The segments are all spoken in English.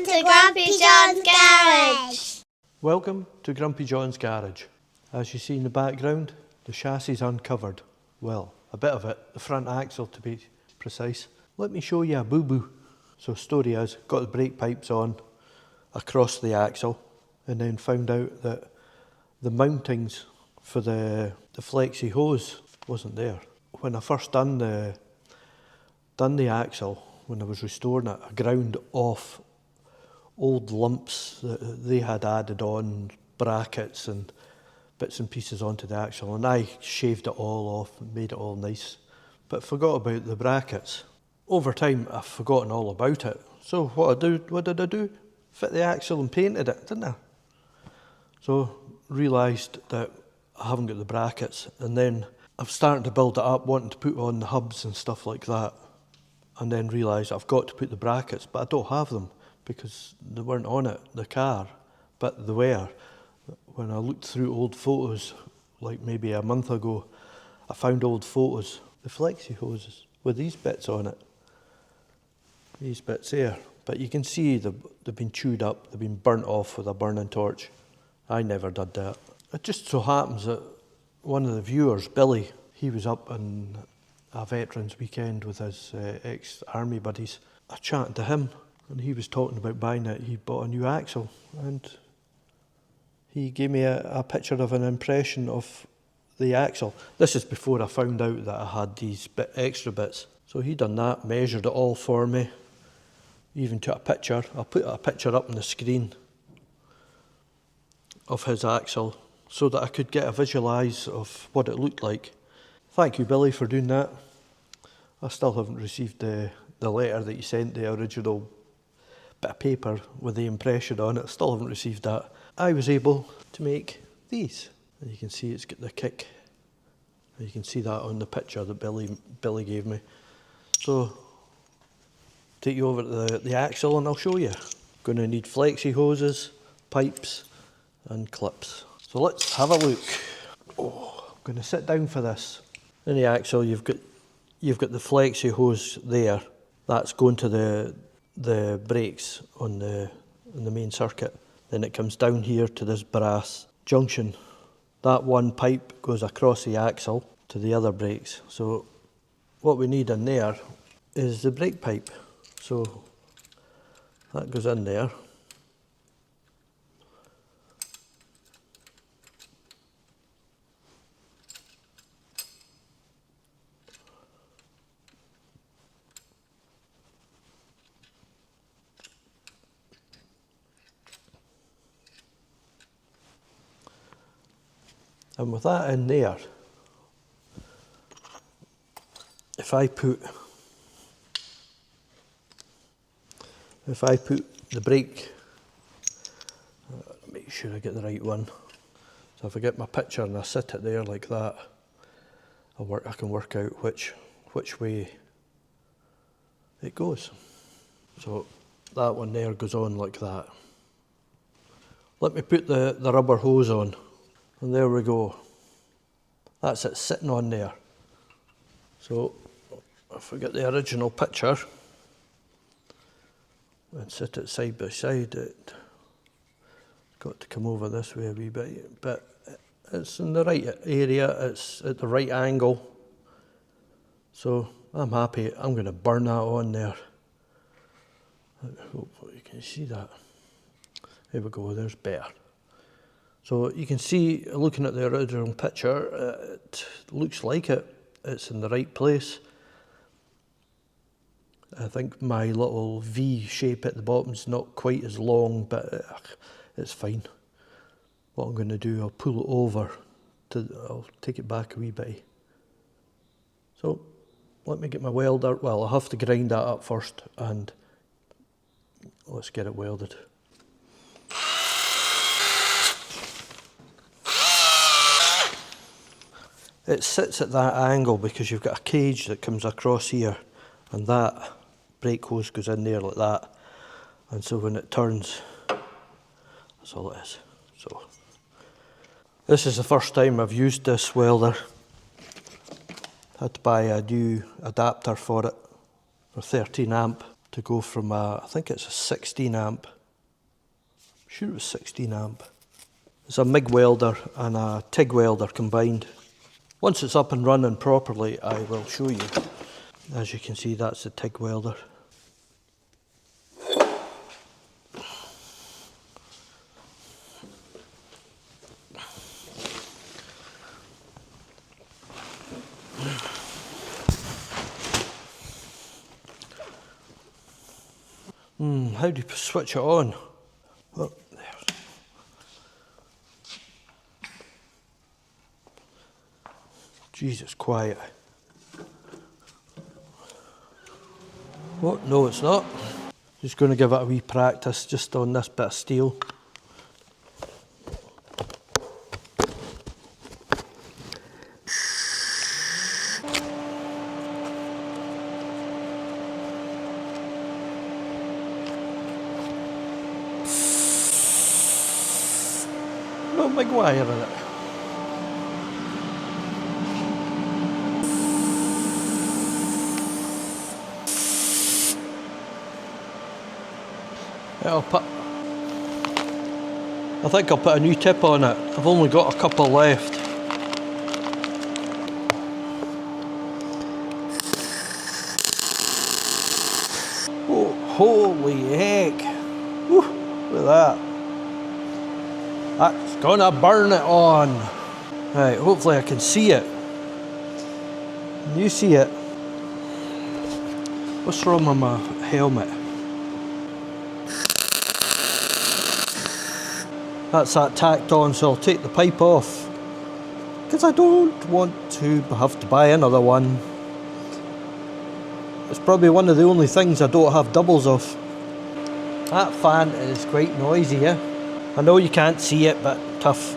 to Grumpy John's Garage. Welcome to Grumpy John's Garage. As you see in the background, the chassis is uncovered. Well, a bit of it, the front axle to be precise. Let me show you a boo-boo. So story is, got the brake pipes on across the axle and then found out that the mountings for the flexy hose wasn't there. When I first done the axle, when I was restoring it, I ground off old lumps that they had added on, brackets and bits and pieces onto the axle, and I shaved it all off and made it all nice, but forgot about the brackets. Over time, I've forgotten all about it. So what did I do? Fit the axle and painted it, didn't I? So realised that I haven't got the brackets, and then I've started to build it up, wanting to put on the hubs and stuff like that, and then realised I've got to put the brackets, but I don't have them because they weren't on it, the car, but they were. When I looked through old photos, like maybe a month ago, I found old photos, the flexi hoses with these bits on it. These bits here. But you can see they've been chewed up, they've been burnt off with a burning torch. I never did that. It just so happens that one of the viewers, Billy, he was up on a veterans weekend with his ex-army buddies. I chatted to him and he was talking about buying it. He bought a new axle and he gave me a picture of an impression of the axle. This is before I found out that I had these extra bits. So he done that, measured it all for me, even took a picture. I'll put a picture up on the screen of his axle so that I could get a visualise of what it looked like. Thank you, Billy, for doing that. I still haven't received the letter that you sent, the original bit of paper with the impression on it. Still haven't received that. I was able to make these. And you can see it's got the kick. You can see that on the picture that Billy gave me. So, take you over to the axle and I'll show you. Going to need flexi hoses, pipes and clips. So let's have a look. Oh, I'm going to sit down for this. In the axle you've got the flexi hose there. That's going to the brakes on the main circuit. Then it comes down here to this brass junction. That one pipe goes across the axle to the other brakes. So what we need in there is the brake pipe. So that goes in there. And with that in there, if I put the brake, make sure I get the right one. So if I get my picture and I sit it there like that, I can work out which way it goes. So that one there goes on like that. Let me put the rubber hose on. And there we go. That's it sitting on there. So if I get the original picture and sit it side by side, it's got to come over this way a wee bit, but it's in the right area, it's at the right angle. So I'm happy. I'm going to burn that on there. Hopefully you can see that. There we go, there's better. So you can see, looking at the original picture, it looks like it's in the right place. I think my little V shape at the bottom is not quite as long, but it's fine. What I'm going to do, I'll pull it over, I'll take it back a wee bit. So let me get my welder. Well, I'll have to grind that up first and let's get it welded. It sits at that angle because you've got a cage that comes across here and that brake hose goes in there like that, and so when it turns, that's all it is. So this is the first time I've used this welder. Had to buy a new adapter for it for 13 amp to go from I think it's a 16 amp sure it was 16 amp. It's a MIG welder and a TIG welder combined. Once it's up and running properly, I will show you. As you can see, that's the TIG welder. How do you switch it on? Oh, there. Jesus, quiet. Oh, no it's not. Just going to give it a wee practice just on this bit of steel. No big wire in it. I think I'll put a new tip on it. I've only got a couple left. Oh, holy heck! Whew, look at that. That's gonna burn it on. Right, hopefully I can see it. Can you see it? What's wrong with my helmet? That's that tacked on, so I'll take the pipe off. Because I don't want to have to buy another one. It's probably one of the only things I don't have doubles of. That fan is quite noisy, yeah? I know you can't see it, but tough.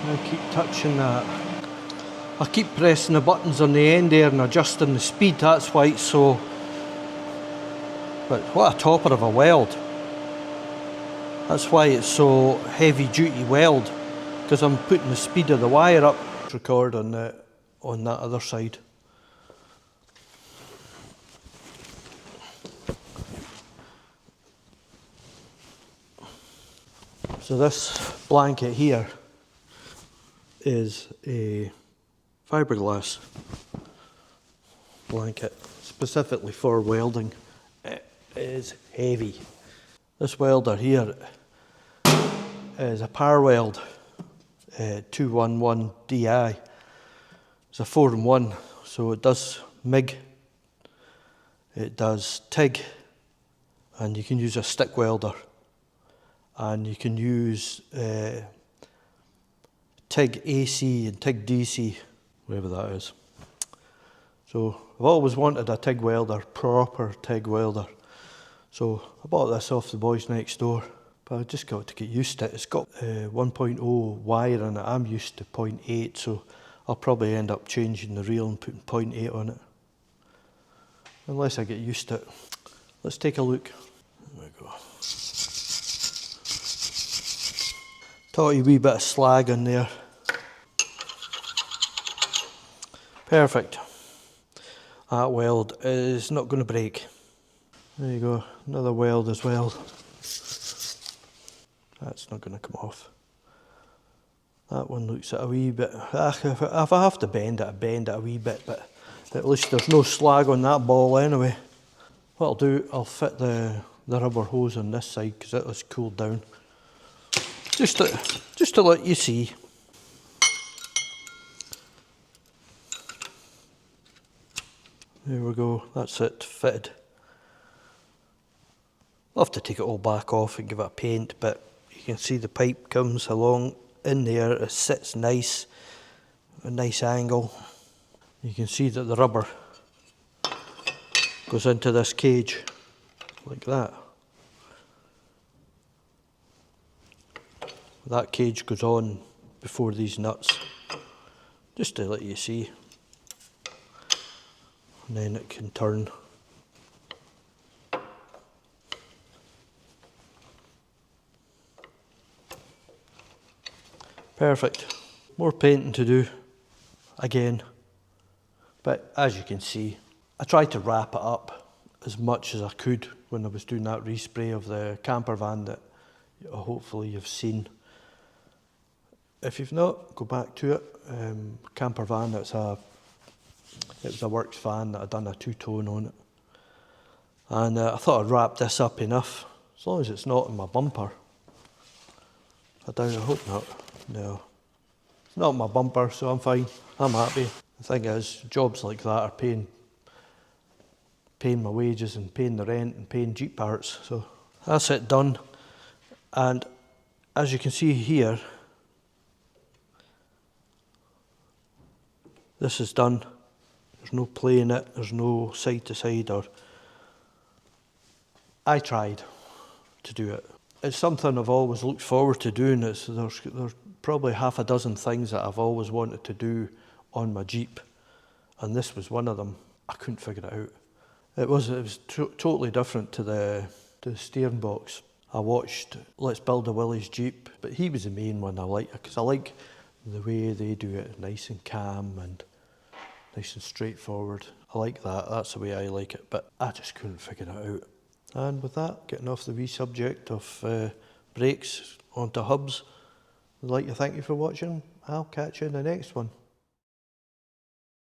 I keep touching that. I keep pressing the buttons on the end there and adjusting the speed, that's why it's so... But what a topper of a weld. That's why it's so heavy duty weld, because I'm putting the speed of the wire up. Record on that other side. So this blanket here is a fiberglass blanket specifically for welding. It is heavy. This welder here is a power weld 211 DI. It's a 4-in-1, so it does MIG, it does TIG, and you can use a stick welder, and you can use TIG AC and TIG DC, whatever that is. So I've always wanted a TIG welder, proper TIG welder. So I bought this off the boys next door, but I just got to get used to it. It's got 1.0 wire in it. I'm used to 0.8, so I'll probably end up changing the reel and putting 0.8 on it. Unless I get used to it. Let's take a look. There we go. Tiny wee bit of slag in there. Perfect. That weld is not going to break. There you go, another weld as well. That's not going to come off. That one looks at a wee bit. If I have to bend it, I bend it a wee bit, but at least there's no slag on that ball anyway. What I'll do, I'll fit the rubber hose on this side because it was cooled down. Just to let you see. There we go, that's it, fitted. I'll have to take it all back off and give it a paint, but you can see the pipe comes along in there, it sits nice, a nice angle. You can see that the rubber goes into this cage, like that. That cage goes on before these nuts, just to let you see. And then it can turn. Perfect. More painting to do, again. But as you can see, I tried to wrap it up as much as I could when I was doing that respray of the camper van that hopefully you've seen. If you've not, go back to it. Camper van, it was a works van that I'd done a two-tone on it. And I thought I'd wrap this up enough, as long as it's not in my bumper. I hope not. No. It's not in my bumper, so I'm fine. I'm happy. The thing is, jobs like that are paying my wages and paying the rent and paying Jeep parts. So that's it done. And as you can see here, this is done. There's no play in it, there's no side to side I tried to do it. It's something I've always looked forward to doing. There's probably half a dozen things that I've always wanted to do on my Jeep, and this was one of them. I couldn't figure it out. It was totally different to the steering box. I watched Let's Build a Willys Jeep, but he was the main one I like, because I like the way they do it, nice and calm and nice and straightforward. I like that, that's the way I like it, but I just couldn't figure it out. And with that, getting off the wee subject of brakes onto hubs, I'd like to thank you for watching. I'll catch you in the next one.